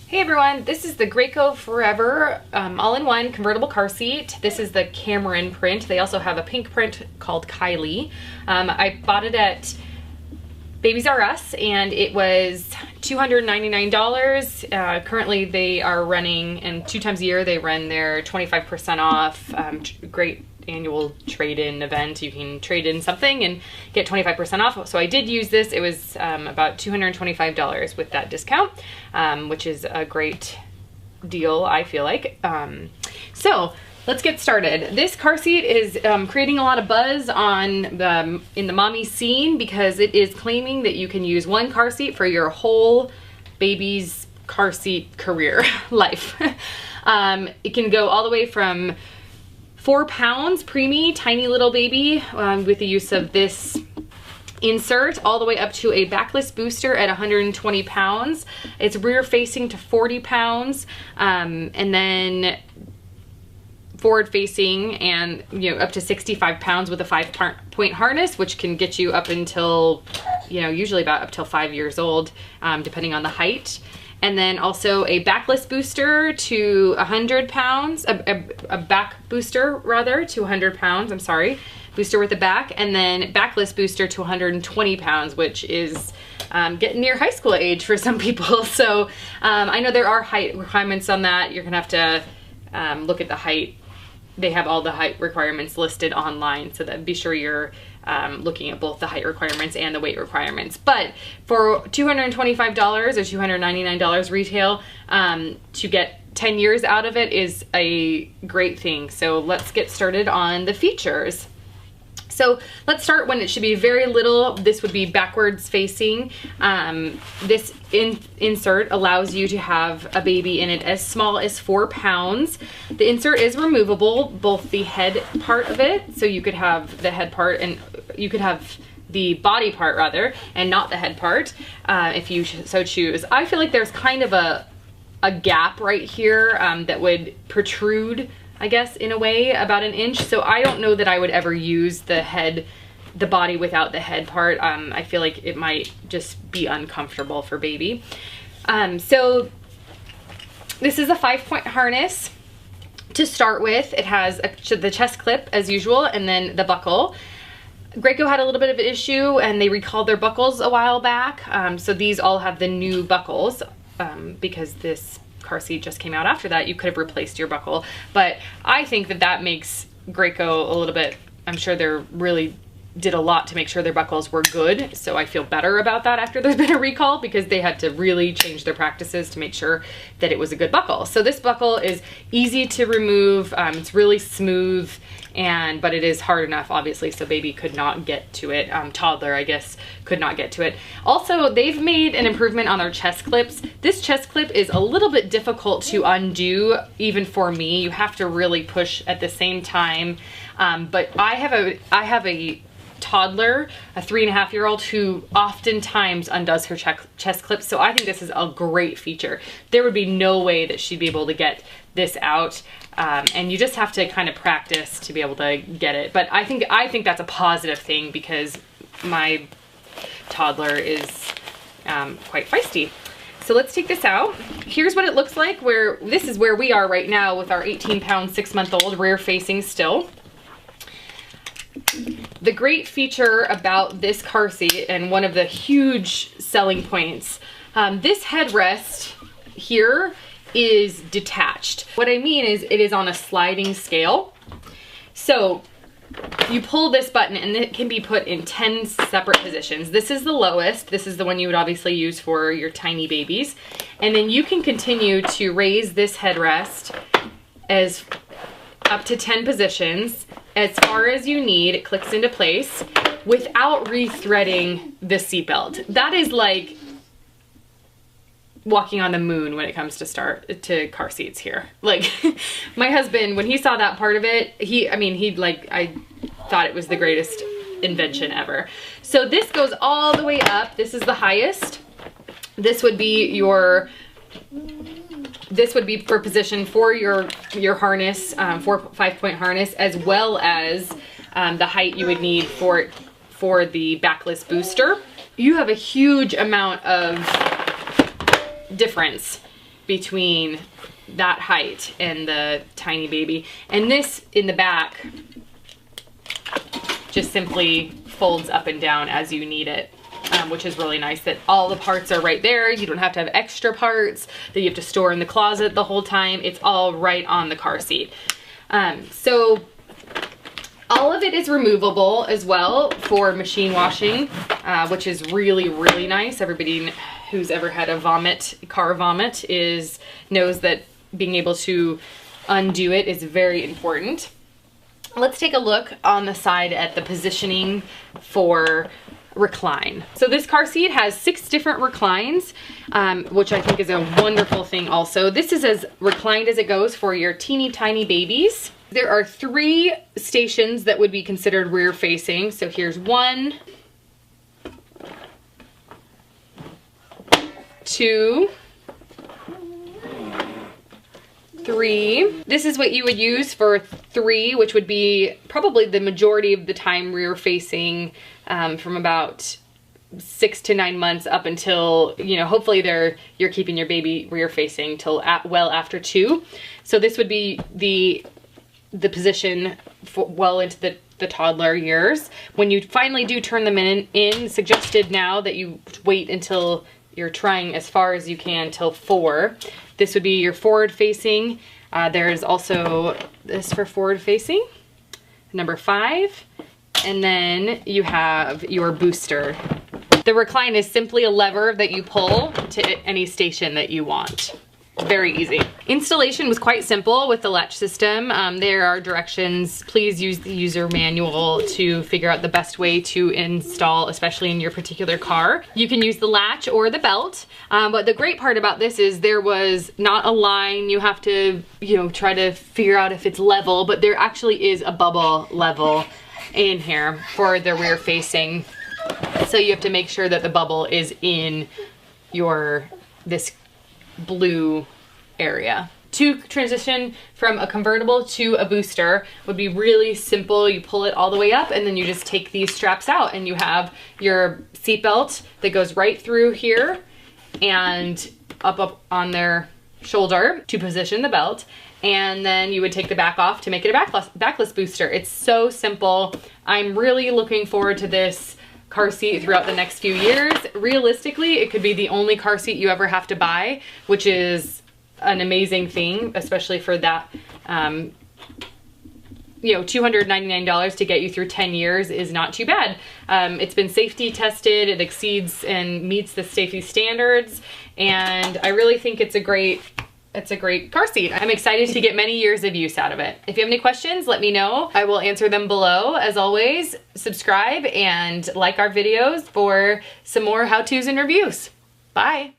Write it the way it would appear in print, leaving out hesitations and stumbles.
Hey everyone, this is the Graco Forever all-in-one convertible car seat. This is the Cameron print. They also have a pink print called Kylie. I bought it at Babies R Us and it was $299. Currently they are running, and 2 times a year they run their 25% off great annual trade-in event. You can trade in something and get 25% off. So I did use this. It was about $225 with that discount, which is a great deal, I feel like. So let's get started. This car seat is creating a lot of buzz in the mommy scene because it is claiming that you can use one car seat for your whole baby's car seat career life. It can go all the way from 4 pounds preemie, tiny little baby, with the use of this insert, all the way up to a backless booster at 120 pounds. It's rear facing to 40 pounds, and then forward facing and up to 65 pounds with a 5-point harness, which can get you up until usually about up till 5 years old, depending on the height. And then also a backless booster to 100 pounds, a back booster rather to 100 pounds, I'm sorry, booster with the back, and then backless booster to 120 pounds, which is getting near high school age for some people. So I know there are height requirements on that. You're gonna have to look at the height. They have all the height requirements listed online, so that be sure you're looking at both the height requirements and the weight requirements. But for $225 or $299 retail, to get 10 years out of it is a great thing. So let's get started on the features. So let's start when it should be very little. This would be backwards facing. This insert allows you to have a baby in it as small as 4 pounds. The insert is removable, both the head part of it, so you could have the head part and you could have the body part rather, and not the head part, if you so choose. I feel like there's kind of a gap right here that would protrude, I guess, in a way, about 1 inch. So I don't know that I would ever use the body without the head part. I feel like it might just be uncomfortable for baby. So this is a 5-point harness to start with. It has the chest clip as usual, and then the buckle. Graco had a little bit of an issue and they recalled their buckles a while back. So these all have the new buckles because this car seat just came out after that. You could have replaced your buckle, but I think that makes Graco a little bit, I'm sure they're really did a lot to make sure their buckles were good, so I feel better about that after there's been a recall, because they had to really change their practices to make sure that it was a good buckle. So this buckle is easy to remove, it's really smooth, but it is hard enough, obviously, so baby could not get to it. Toddler, I guess, could not get to it. Also, they've made an improvement on their chest clips. This chest clip is a little bit difficult to undo, even for me. You have to really push at the same time. But I have a toddler, a 3.5-year-old, who oftentimes undoes her chest clips, so I think this is a great feature. There would be no way that she'd be able to get this out, and you just have to kind of practice to be able to get it. But I think that's a positive thing, because my toddler is quite feisty. So let's take this out. Here's what it looks like. This is where we are right now with our 18-pound, 6-month-old rear facing still. The great feature about this car seat, and one of the huge selling points, this headrest here is detached. What I mean is it is on a sliding scale. So you pull this button and it can be put in 10 separate positions. This is the lowest. This is the one you would obviously use for your tiny babies. And then you can continue to raise this headrest as up to 10 positions as far as you need. It clicks into place without rethreading the seatbelt. That is like walking on the moon when it comes to car seats here. Like, my husband, when he saw that part of it, I thought it was the greatest invention ever. So this goes all the way up. This is the highest. This would be for position for your harness, 5-point harness, as well as the height you would need for the backless booster. You have a huge amount of difference between that height and the tiny baby. And this in the back just simply folds up and down as you need it, which is really nice that all the parts are right there. You don't have to have extra parts that you have to store in the closet the whole time. It's all right on the car seat. So all of it is removable as well for machine washing, which is really, really nice. Everybody who's ever had a car vomit knows that being able to undo it is very important. Let's take a look on the side at the positioning for recline. So this car seat has 6 different reclines, which I think is a wonderful thing also. This is as reclined as it goes for your teeny tiny babies. There are 3 stations that would be considered rear facing. So here's 1, 2, 3. This is what you would use for 3, which would be probably the majority of the time rear facing, from about 6 to 9 months up until, you know, hopefully you're keeping your baby rear facing till well after 2. So this would be the position for well into the toddler years. When you finally do turn them in, suggested now that you wait until you're trying as far as you can till 4. This would be your forward facing. There's also this for forward facing, number 5. And then you have your booster. The recline is simply a lever that you pull to any station that you want. Very easy. Installation was quite simple with the latch system. There are directions. Please use the user manual to figure out the best way to install, especially in your particular car. You can use the latch or the belt, but the great part about this is there was not a line you have to, you know, try to figure out if it's level, but there actually is a bubble level in here for the rear facing. So you have to make sure that the bubble is in this blue area. To transition from a convertible to a booster would be really simple. You pull it all the way up and then you just take these straps out and you have your seat belt that goes right through here and up on their shoulder to position the belt. And then you would take the back off to make it a backless booster. It's so simple. I'm really looking forward to this car seat throughout the next few years. Realistically, it could be the only car seat you ever have to buy, which is an amazing thing, especially for that, you know, $299 to get you through 10 years is not too bad. It's been safety tested, it exceeds and meets the safety standards, and I really think it's a great car seat. I'm excited to get many years of use out of it. If you have any questions, let me know. I will answer them below. As always, subscribe and like our videos for some more how-tos and reviews. Bye.